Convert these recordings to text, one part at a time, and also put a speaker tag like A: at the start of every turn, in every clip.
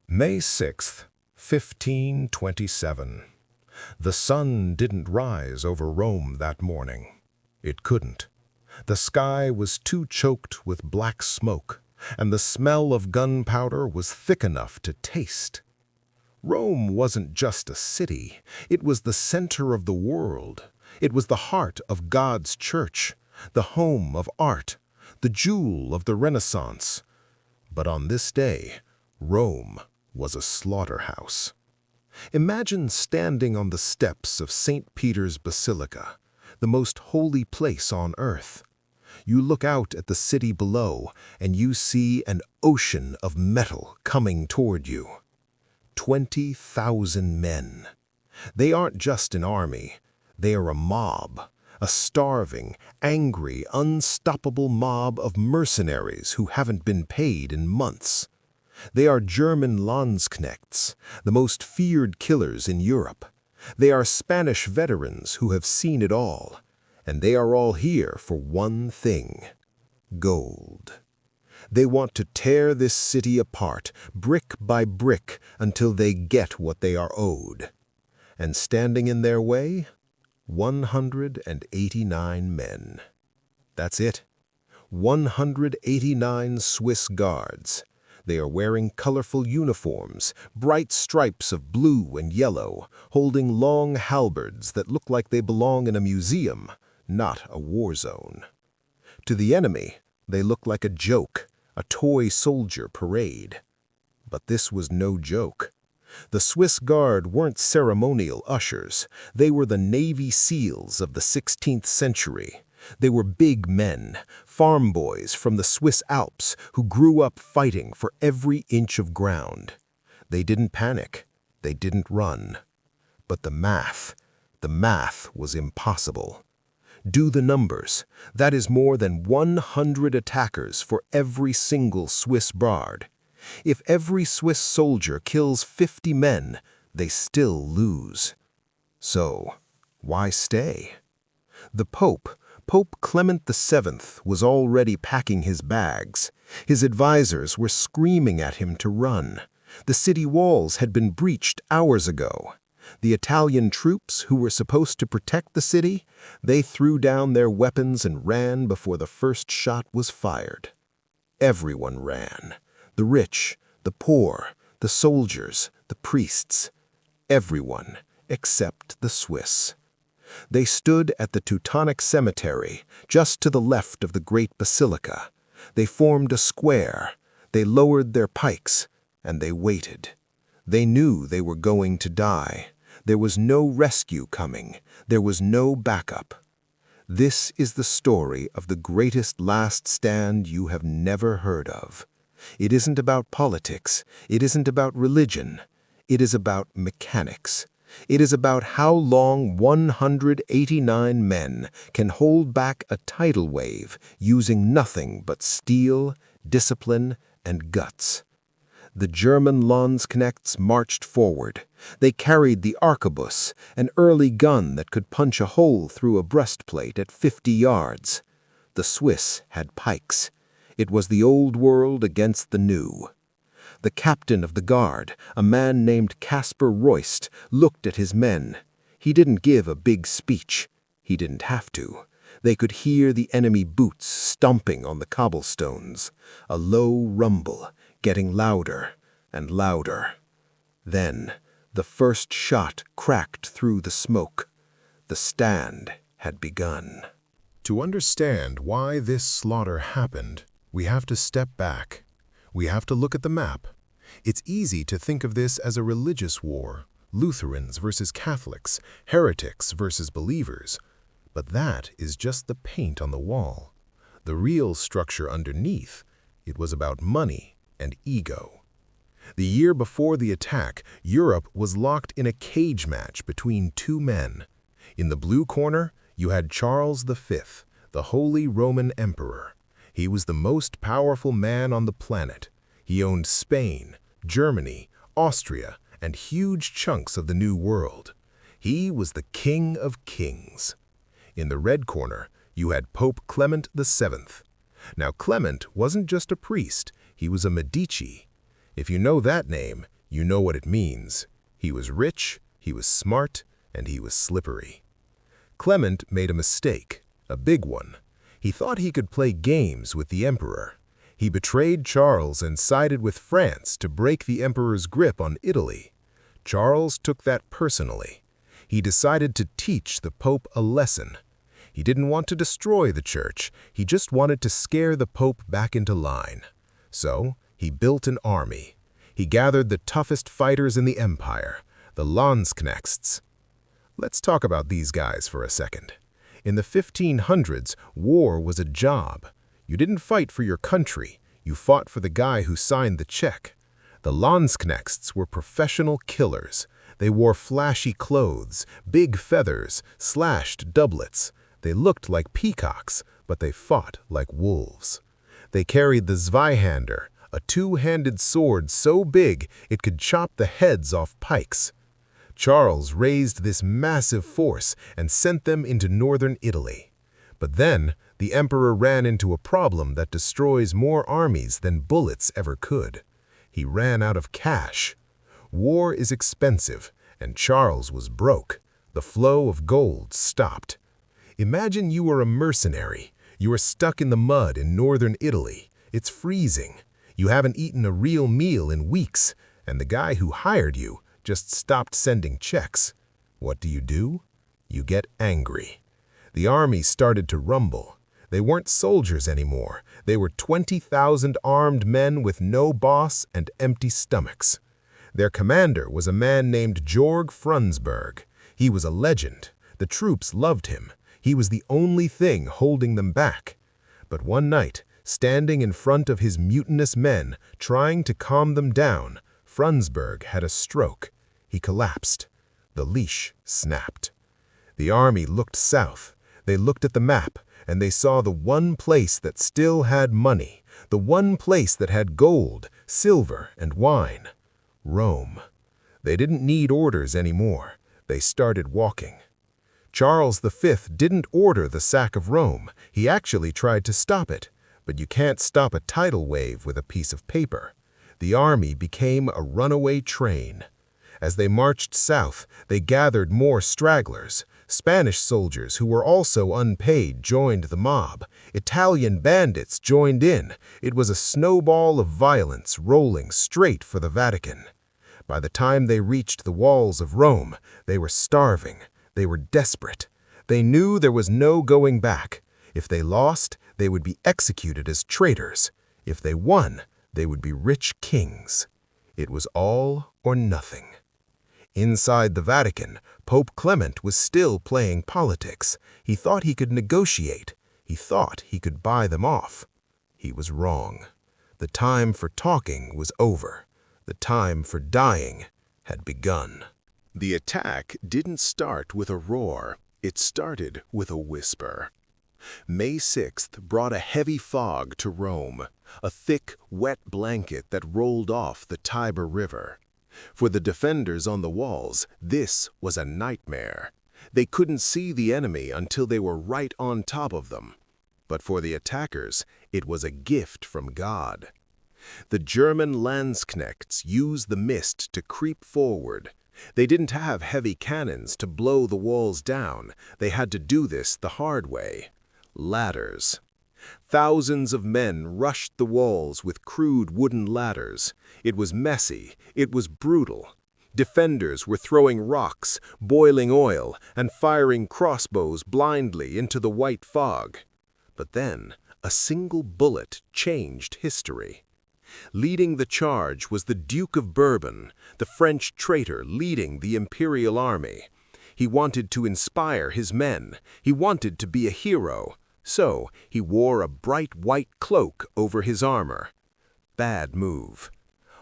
A: May 6th, 1527. The sun didn't rise over Rome that morning. It couldn't. The sky was too choked with black smoke, and the smell of gunpowder was thick enough to taste. Rome wasn't just a city. It was the center of the world. It was the heart of God's church, the home of art, the jewel of the Renaissance. But on this day, Rome was a slaughterhouse. Imagine standing on the steps of St. Peter's Basilica, the most holy place on earth. You look out at the city below, and you see an ocean of metal coming toward you. 20,000 men. They aren't just an army. They are a mob, a starving, angry, unstoppable mob of mercenaries who haven't been paid in months. They are German Landsknechts, the most feared killers in Europe. They are Spanish veterans who have seen it all, and they are all here for one thing: gold. They want to tear this city apart, brick by brick, until they get what they are owed. And standing in their way, 189 men. That's it. 189 Swiss guards. They are wearing colorful uniforms, bright stripes of blue and yellow, holding long halberds that look like they belong in a museum, not a war zone. To the enemy, they look like a joke, a toy soldier parade. But this was no joke. The Swiss Guard weren't ceremonial ushers. They were the Navy SEALs of the 16th century. They were big men, farm boys from the Swiss Alps who grew up fighting for every inch of ground. They didn't panic. They didn't run. But the math was impossible. Do the numbers. That is more than 100 attackers for every single Swiss guard. If every Swiss soldier kills 50 men, they still lose. So, why stay? The Pope Clement VII, was already packing his bags. His advisors were screaming at him to run. The city walls had been breached hours ago. The Italian troops who were supposed to protect the city, they threw down their weapons and ran before the first shot was fired. Everyone ran. The rich, the poor, the soldiers, the priests. Everyone except the Swiss. They stood at the Teutonic Cemetery, just to the left of the great basilica. They formed a square. They lowered their pikes, and they waited. They knew they were going to die. There was no rescue coming. There was no backup. This is the story of the greatest last stand you have never heard of. It isn't about politics. It isn't about religion. It is about mechanics. It is about how long 189 men can hold back a tidal wave using nothing but steel, discipline, and guts. The German Landsknechts marched forward. They carried the arquebus, an early gun that could punch a hole through a breastplate at 50 yards. The Swiss had pikes. It was the old world against the new. The captain of the guard, a man named Caspar Royst, looked at his men. He didn't give a big speech. He didn't have to. They could hear the enemy boots stomping on the cobblestones, a low rumble, getting louder and louder. Then the first shot cracked through the smoke. The stand had begun.
B: To understand why this slaughter happened, we have to step back. We have to look at the map. It's easy to think of this as a religious war, Lutherans versus Catholics, heretics versus believers. But that is just the paint on the wall. The real structure underneath, it was about money and ego. The year before the attack, Europe was locked in a cage match between two men. In the blue corner, you had Charles V, the Holy Roman Emperor. He was the most powerful man on the planet. He owned Spain, Germany, Austria, and huge chunks of the New World. He was the King of Kings. In the red corner, you had Pope Clement VII. Now, Clement wasn't just a priest, he was a Medici. If you know that name, You know what it means. He was rich, he was smart, and he was slippery. Clement made a mistake, a big one. He thought he could play games with the emperor. He betrayed Charles and sided with France to break the emperor's grip on Italy. Charles took that personally. He decided to teach the Pope a lesson. He didn't want to destroy the church, he just wanted to scare the Pope back into line. So, he built an army. He gathered the toughest fighters in the empire, the Landsknechts. Let's talk about these guys for a second. In the 1500s, war was a job. You didn't fight for your country, you fought for the guy who signed the check. The Landsknechts were professional killers. They wore flashy clothes, big feathers, slashed doublets. They looked like peacocks, but they fought like wolves. They carried the Zweihander, a two-handed sword so big it could chop the heads off pikes. Charles raised this massive force and sent them into northern Italy. But then, the emperor ran into a problem that destroys more armies than bullets ever could. He ran out of cash. War is expensive, and Charles was broke. The flow of gold stopped. Imagine you were a mercenary. You are stuck in the mud in northern Italy. It's freezing. You haven't eaten a real meal in weeks, and the guy who hired you just stopped sending checks. What do? You get angry. The army started to rumble. They weren't soldiers anymore. They were 20,000 armed men with no boss and empty stomachs. Their commander was a man named Georg Frundsberg. He was a legend. The troops loved him. He was the only thing holding them back. But one night, standing in front of his mutinous men, trying to calm them down, Frundsberg had a stroke. He collapsed. The leash snapped. The army looked south. They looked at the map, and they saw the one place that still had money, the one place that had gold, silver, and wine. Rome. They didn't need orders anymore. They started walking. Charles V didn't order the sack of Rome. He actually tried to stop it. But you can't stop a tidal wave with a piece of paper. The army became a runaway train. As they marched south, they gathered more stragglers. Spanish soldiers who were also unpaid joined the mob. Italian bandits joined in. It was a snowball of violence rolling straight for the Vatican. By the time they reached the walls of Rome, they were starving. They were desperate. They knew there was no going back. If they lost, they would be executed as traitors. If they won, they would be rich kings. It was all or nothing. Inside the Vatican, Pope Clement was still playing politics. He thought he could negotiate. He thought he could buy them off. He was wrong. The time for talking was over. The time for dying had begun. The attack didn't start with a roar. It started with a whisper. May 6th brought a heavy fog to Rome, a thick, wet blanket that rolled off the Tiber River. For the defenders on the walls, this was a nightmare. They couldn't see the enemy until they were right on top of them. But for the attackers, it was a gift from God. The German Landsknechts used the mist to creep forward. They didn't have heavy cannons to blow the walls down. They had to do this the hard way. Ladders. Thousands of men rushed the walls with crude wooden ladders. It was messy. It was brutal. Defenders were throwing rocks, boiling oil, and firing crossbows blindly into the white fog. But then, a single bullet changed history. Leading the charge was the Duke of Bourbon, the French traitor leading the imperial army. He wanted to inspire his men. He wanted to be a hero. So he wore a bright white cloak over his armor. Bad move.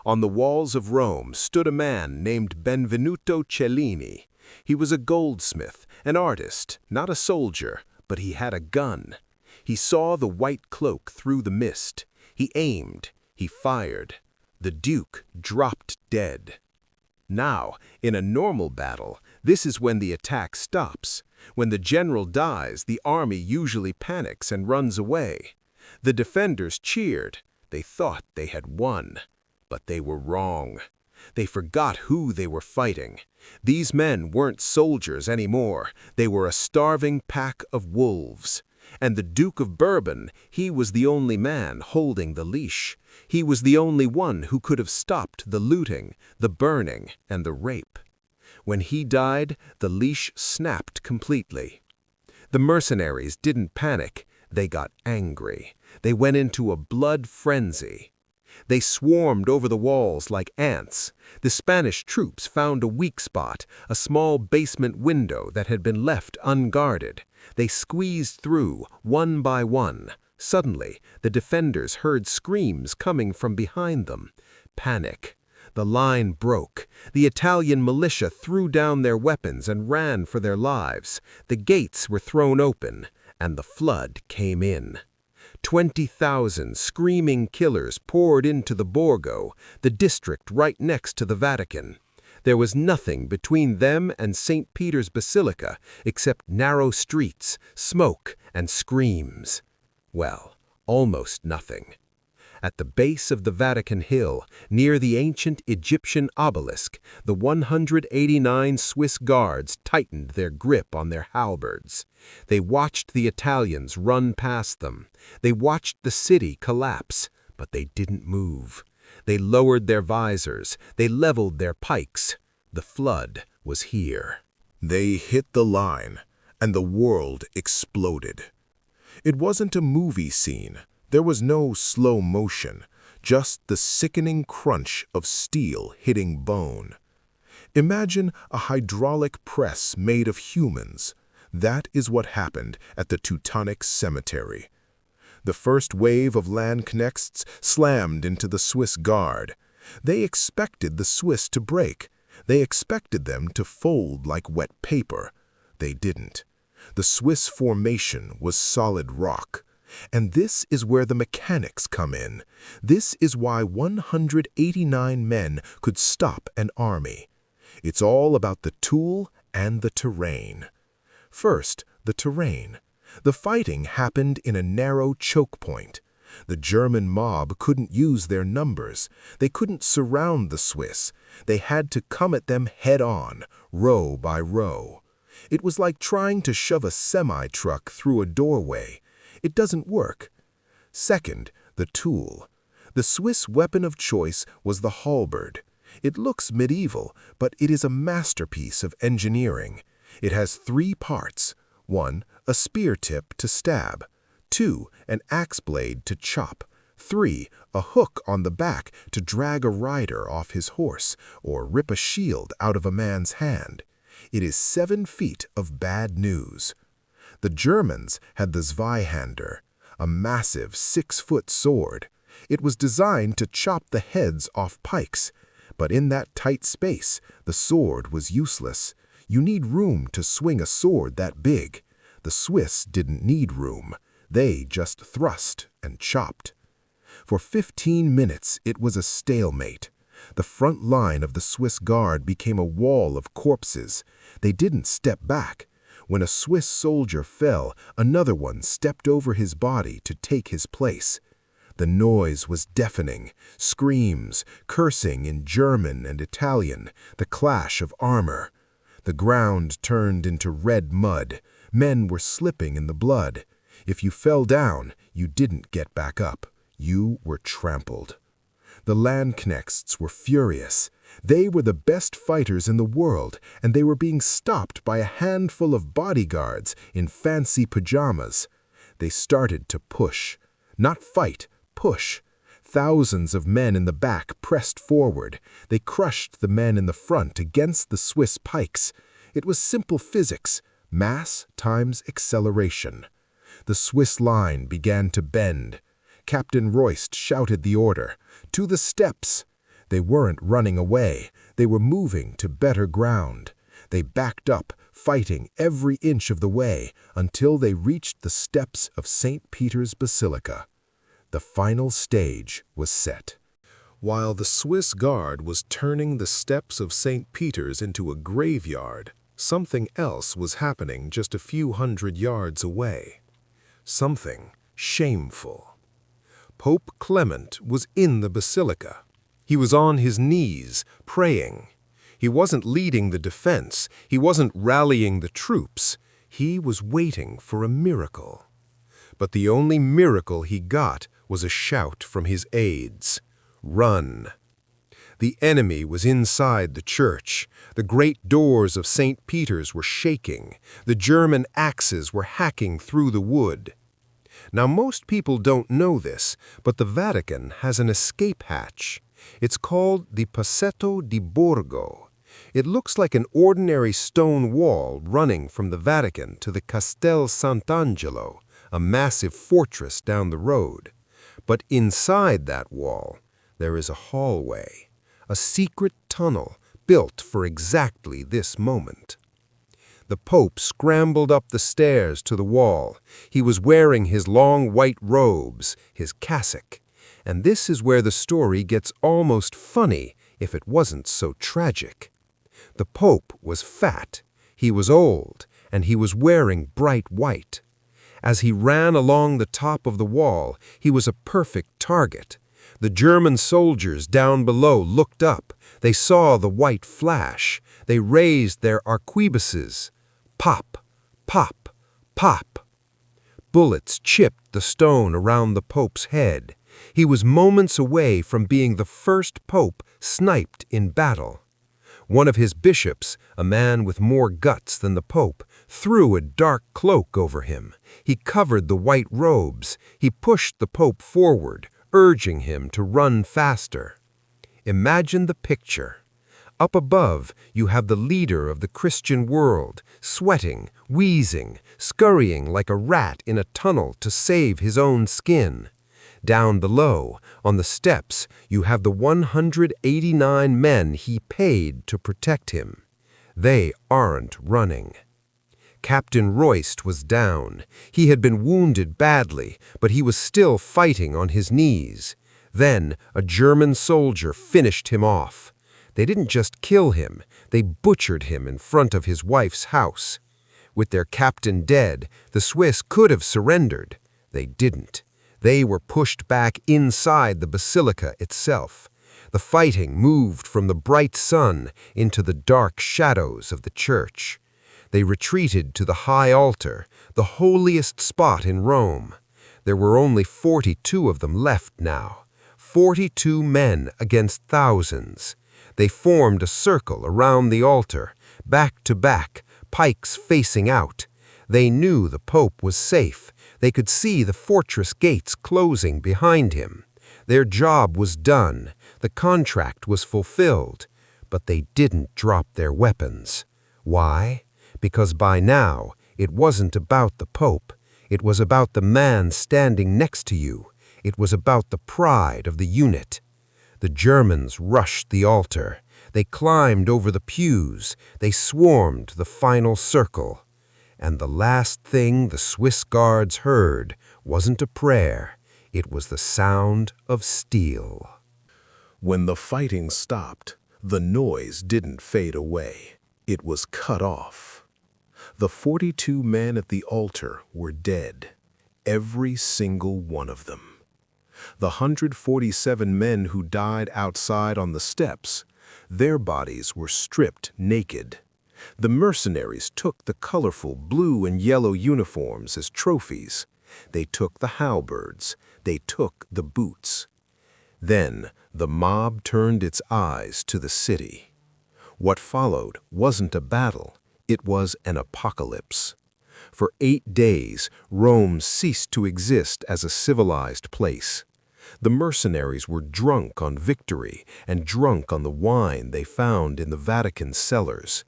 B: On the walls of Rome stood a man named Benvenuto Cellini. He was a goldsmith, an artist, not a soldier, but he had a gun. He saw the white cloak through the mist. He aimed. He fired. The Duke dropped dead. Now, in a normal battle, this is when the attack stops. When the general dies, the army usually panics and runs away. The defenders cheered. They thought they had won. But they were wrong.
A: They forgot who they were fighting. These men weren't soldiers anymore. They were a starving pack of wolves. And the Duke of Bourbon, he was the only man holding the leash. He was the only one who could have stopped the looting, the burning, and the rape. When he died, the leash snapped completely. The mercenaries didn't panic. They got angry. They went into a blood frenzy. They swarmed over the walls like ants. The Spanish troops found a weak spot, a small basement window that had been left unguarded. They squeezed through, one by one. Suddenly, the defenders heard screams coming from behind them. Panic. The line broke. The Italian militia threw down their weapons and ran for their lives. The gates were thrown open, and the flood came in. 20,000 screaming killers poured into the Borgo, the district right next to the Vatican. There was nothing between them and St. Peter's Basilica except narrow streets, smoke, and screams. Well, almost nothing. At the base of the Vatican Hill, near the ancient Egyptian obelisk, the 189 Swiss guards tightened their grip on their halberds. They watched the Italians run past them. They watched the city collapse, but they didn't move. They lowered their visors. They leveled their pikes. The flood was here.
B: They hit the line, and the world exploded. It wasn't a movie scene. There was no slow motion, just the sickening crunch of steel hitting bone. Imagine a hydraulic press made of humans. That is what happened at the Teutonic Cemetery. The first wave of Landknechts slammed into the Swiss guard. They expected the Swiss to break. They expected them to fold like wet paper. They didn't. The Swiss formation was solid rock. And this is where the mechanics come in. This is why 189 men could stop an army. It's all about the tool and the terrain. First, the terrain. The fighting happened in a narrow choke point. The German mob couldn't use their numbers. They couldn't surround the Swiss. They had to come at them head-on, row by row. It was like trying to shove a semi-truck through a doorway. It doesn't work. Second, the tool. The Swiss weapon of choice was the halberd. It looks medieval, but it is a masterpiece of engineering. It has 3 parts. 1, a spear tip to stab. 2, an axe blade to chop. 3, a hook on the back to drag a rider off his horse or rip a shield out of a man's hand. It is 7 feet of bad news. The Germans had the Zweihander, a massive 6-foot sword. It was designed to chop the heads off pikes, but in that tight space, the sword was useless. You need room to swing a sword that big. The Swiss didn't need room. They just thrust and chopped. For 15 minutes, it was a stalemate. The front line of the Swiss guard became a wall of corpses. They didn't step back. When a Swiss soldier fell, another one stepped over his body to take his place. The noise was deafening. Screams, cursing in German and Italian, the clash of armor. The ground turned into red mud. Men were slipping in the blood. If you fell down, you didn't get back up. You were trampled. The Landknechts were furious. They were the best fighters in the world, and they were being stopped by a handful of bodyguards in fancy pajamas. They started to push. Not fight, push. Thousands of men in the back pressed forward. They crushed the men in the front against the Swiss pikes. It was simple physics, mass times acceleration. The Swiss line began to bend. Captain Royst shouted the order, "To the steps!" They weren't running away. They were moving to better ground. They backed up, fighting every inch of the way until they reached the steps of St. Peter's Basilica. The final stage was set. While the Swiss guard was turning the steps of St. Peter's into a graveyard, something else was happening just a few hundred yards away. Something shameful. Pope Clement was in the basilica.
A: He was on his knees, praying. He wasn't leading the defense. He wasn't rallying the troops. He was waiting for a miracle. But the only miracle he got was a shout from his aides. Run! The enemy was inside the church. The great doors of St. Peter's were shaking. The German axes were hacking through the wood. Now, most people don't know this, but the Vatican has an escape hatch. It's called the Passetto di Borgo. It looks like an ordinary stone wall running from the Vatican to the Castel Sant'Angelo, a massive fortress down the road. But inside that wall, there is a hallway, a secret tunnel built for exactly this moment. The Pope scrambled up the stairs to the wall. He was wearing his long white robes, his cassock. And this is where the story gets almost funny if it wasn't so tragic. The Pope was fat, he was old, and he was wearing bright white. As he ran along the top of the wall, he was a perfect target. The German soldiers down below looked up. They saw the white flash. They raised their arquebuses. Pop, pop, pop. Bullets chipped the stone around the Pope's head. He was moments away from being the first Pope sniped in battle. One of his bishops, a man with more guts than the Pope, threw a dark cloak over him. He covered the white robes. He pushed the Pope forward, urging him to run faster. Imagine the picture. Up above, you have the leader of the Christian world, sweating, wheezing, scurrying like a rat in a tunnel to save his own skin. Down below, on the steps, you have the 189 men he paid to protect him. They aren't running. Captain Royst was down. He had been wounded badly, but he was still fighting on his knees. Then a German soldier finished him off. They didn't just kill him, they butchered him in front of his wife's house. With their captain dead, the Swiss could have surrendered. They didn't. They were pushed back inside the basilica itself. The fighting moved from the bright sun into the dark shadows of the church. They retreated to the high altar, the holiest spot in Rome. There were only 42 of them left now. 42 men against thousands. They formed a circle around the altar, back to back, pikes facing out. They knew the Pope was safe. They could see the fortress gates closing behind him. Their job was done. The contract was fulfilled. But they didn't drop their weapons. Why? Because by now, it wasn't about the Pope. It was about the man standing next to you. It was about the pride of the unit. The Germans rushed the altar. They climbed over the pews. They swarmed the final circle. And the last thing the Swiss guards heard wasn't a prayer. It was the sound of steel.
B: When the fighting stopped, the noise didn't fade away. It was cut off. The 42 men at the altar were dead. Every single one of them. The 147 men who died outside on the steps, their bodies were stripped naked. The mercenaries took the colorful blue and yellow uniforms as trophies. They took the halberds. They took the boots. Then the mob turned its eyes to the city. What followed wasn't a battle. It was an apocalypse. For 8 days, Rome ceased to exist as a civilized place. The mercenaries were drunk on victory and drunk on the wine they found in the Vatican's cellars.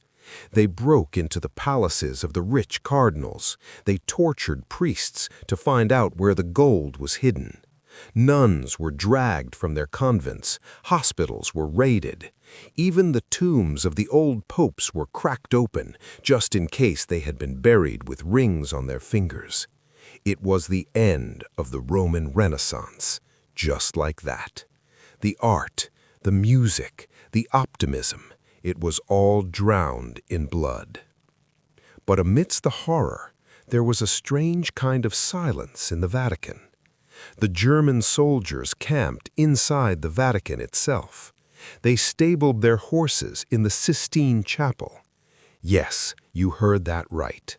B: They broke into the palaces of the rich cardinals. They tortured priests to find out where the gold was hidden. Nuns were dragged from their convents. Hospitals were raided. Even the tombs of the old popes were cracked open, just in case they had been buried with rings on their fingers. It was the end of the Roman Renaissance, just like that. The art, the music, the optimism, it was all drowned in blood. But amidst the horror, there was a strange kind of silence in the Vatican. The German soldiers camped inside the Vatican itself.
A: They stabled their horses in the Sistine Chapel. Yes, you heard that right.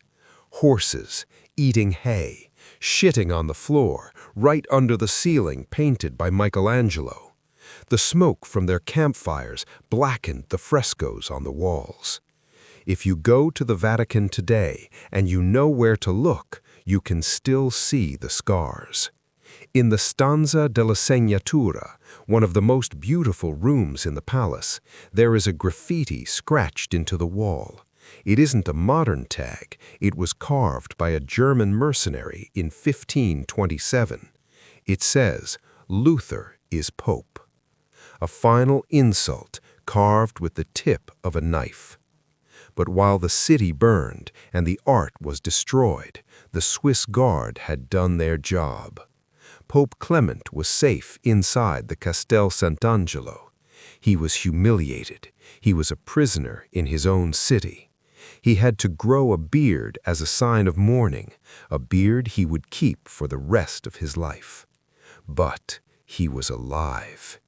A: Horses, eating hay, shitting on the floor, right under the ceiling painted by Michelangelo. The smoke from their campfires blackened the frescoes on the walls. If you go to the Vatican today and you know where to look, you can still see the scars. In the Stanza della Segnatura, one of the most beautiful rooms in the palace, there is a graffiti scratched into the wall. It isn't a modern tag, it was carved by a German mercenary in 1527. It says, "Luther is Pope." A final insult carved with the tip of a knife. But while the city burned and the art was destroyed, the Swiss Guard had done their job. Pope Clement was safe inside the Castel Sant'Angelo. He was humiliated. He was a prisoner in his own city. He had to grow a beard as a sign of mourning, a beard he would keep for the rest of his life. But he was alive.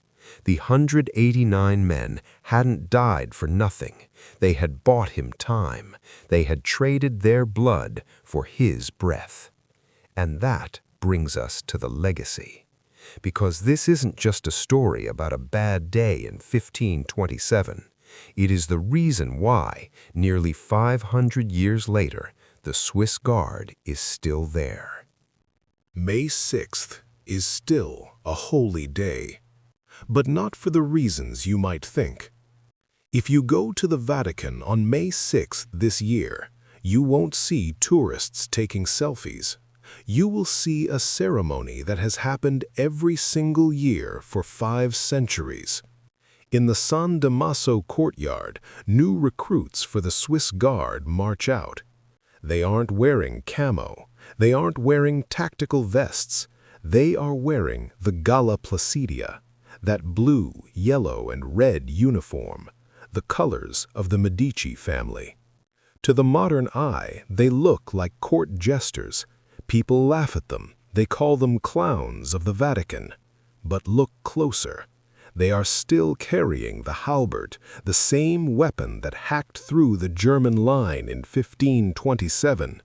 A: The 189 men hadn't died for nothing. They had bought him time. They had traded their blood for his breath. And that brings us to the legacy. Because this isn't just a story about a bad day in 1527. It is the reason why, nearly 500 years later, the Swiss Guard is still there.
B: May 6th is still a holy day, but not for the reasons you might think. If you go to the Vatican on May 6th this year, you won't see tourists taking selfies. You will see a ceremony that has happened every single year for 5 centuries. In the San Damaso courtyard, new recruits for the Swiss Guard march out. They aren't wearing camo. They aren't wearing tactical vests. They are wearing the Galla Placidia, that blue, yellow, and red uniform, the colors of the Medici family. To the modern eye, they look like court jesters. People laugh at them. They call them clowns of the Vatican. But look closer. They are still carrying the halberd, the same weapon that hacked through the German line in 1527.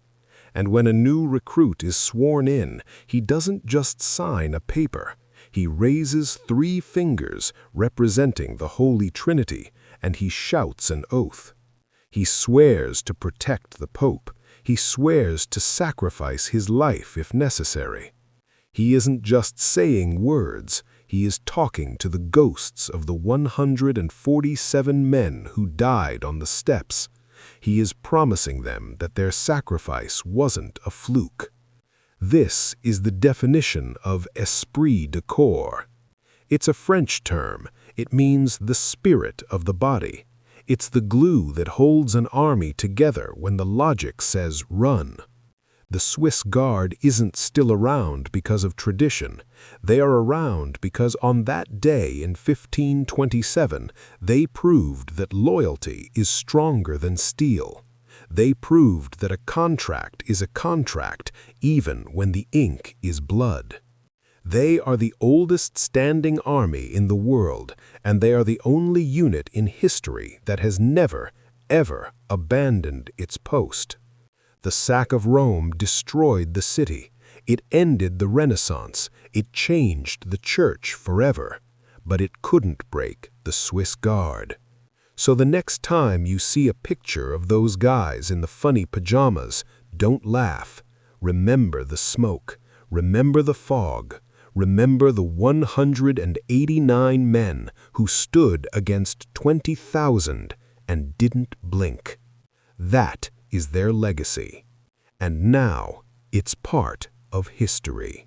B: And when a new recruit is sworn in, he doesn't just sign a paper. He raises 3 fingers representing the Holy Trinity, and he shouts an oath. He swears to protect the Pope. He swears to sacrifice his life if necessary. He isn't just saying words. He is talking to the ghosts of the 147 men who died on the steps. He is promising them that their sacrifice wasn't a fluke. This is the definition of esprit de corps. It's a French term. It means the spirit of the body. It's the glue that holds an army together when the logic says run. The Swiss Guard isn't still around because of tradition. They are around because on that day in 1527, they proved that loyalty is stronger than steel. They proved that a contract is a contract even when the ink is blood. They are the oldest standing army in the world, and they are the only unit in history that has never, ever abandoned its post. The sack of Rome destroyed the city. It ended the Renaissance. It changed the church forever. But it couldn't break the Swiss Guard. So the next time you see a picture of those guys in the funny pajamas, don't laugh. Remember the smoke. Remember the fog. Remember the 189 men who stood against 20,000 and didn't blink. That is their legacy. And now it's part of history.